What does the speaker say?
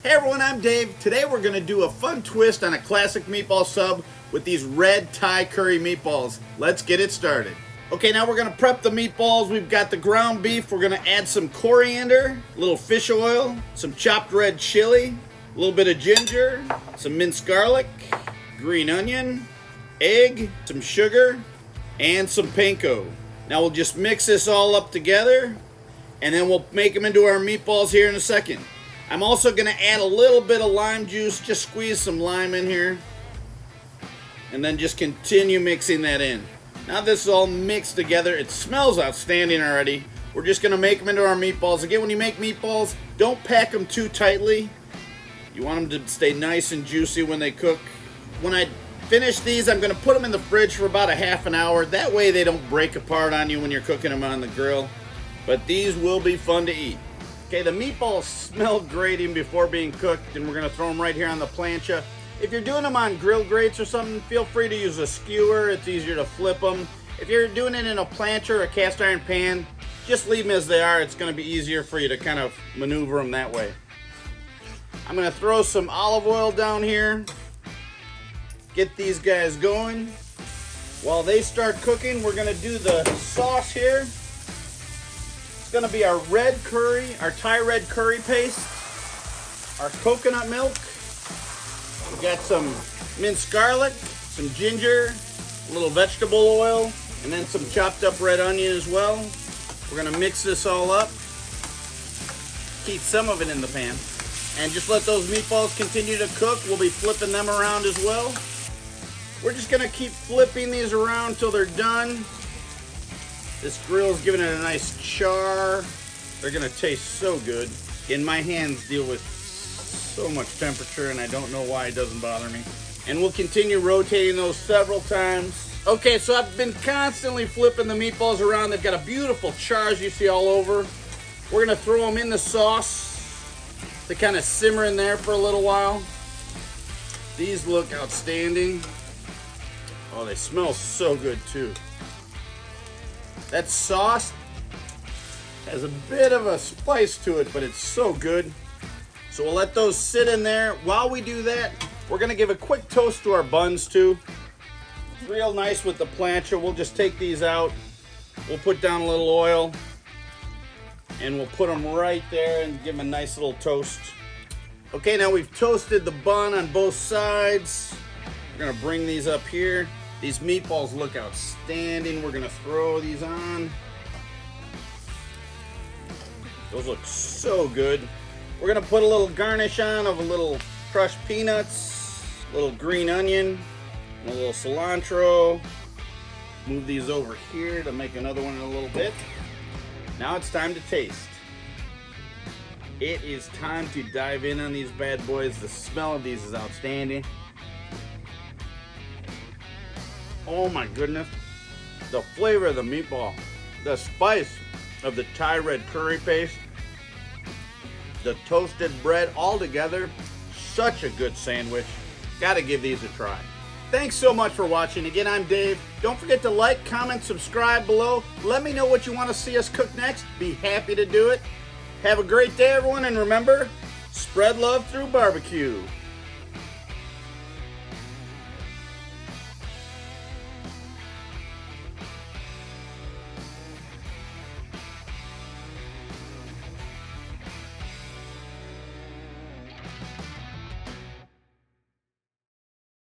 Hey everyone, I'm Dave. Today we're going to do a fun twist on a classic meatball sub with these red Thai curry meatballs. Let's get it started. Okay, now we're going to prep the meatballs. We've got the ground beef. We're going to add some coriander, a little fish oil, some chopped red chili, a little bit of ginger, some minced garlic, green onion, egg, some sugar, and some panko. Now we'll just mix this all up together and then we'll make them into our meatballs here in a second. I'm also going to add a little bit of lime juice, just squeeze some lime in here, and then just continue mixing that in. Now this is all mixed together. It smells outstanding already. We're just going to make them into our meatballs. Again, when you make meatballs, don't pack them too tightly. You want them to stay nice and juicy when they cook. When I finish these, I'm going to put them in the fridge for about a half an hour. That way they don't break apart on you when you're cooking them on the grill. But these will be fun to eat. Okay, the meatballs smell great even before being cooked, and we're going to throw them right here on the plancha. If you're doing them on grill grates or something, feel free to use a skewer. It's easier to flip them. If you're doing it in a plancha or a cast iron pan, just leave them as they are. It's going to be easier for you to kind of maneuver them that way. I'm going to throw some olive oil down here. Get these guys going. While they start cooking, we're going to do the sauce here. It's going to be our red curry, our Thai red curry paste, our coconut milk. We got some minced garlic, some ginger, a little vegetable oil, and then some chopped up red onion as well. We're going to mix this all up. Keep some of it in the pan. And just let those meatballs continue to cook. We'll be flipping them around as well. We're just going to keep flipping these around until they're done. This grill's giving it a nice char. They're gonna taste so good. And my hands deal with so much temperature and I don't know why it doesn't bother me. And we'll continue rotating those several times. Okay, so I've been constantly flipping the meatballs around. They've got a beautiful char as you see all over. We're gonna throw them in the sauce to kind of simmer in there for a little while. These look outstanding. Oh, they smell so good too. That sauce has a bit of a spice to it, but it's so good. So we'll let those sit in there. While we do that, we're gonna give a quick toast to our buns too. Real nice with the plancha. We'll just take these out. We'll put down a little oil and we'll put them right there and give them a nice little toast. Okay, now we've toasted the bun on both sides. We're gonna bring these up here. These meatballs look outstanding. We're gonna throw these on. Those look so good. We're gonna put a little garnish on of a little crushed peanuts, a little green onion, and a little cilantro. Move these over here to make another one in a little bit. Now it's time to taste. It is time to dive in on these bad boys. The smell of these is outstanding. Oh my goodness, the flavor of the meatball, the spice of the Thai red curry paste, the toasted bread, all together, such a good sandwich. Gotta give these a try. Thanks so much for watching. Again, I'm Dave. Don't forget to like, comment, subscribe below. Let me know what you want to see us cook next. Be happy to do it. Have a great day, everyone, and remember, spread love through barbecue.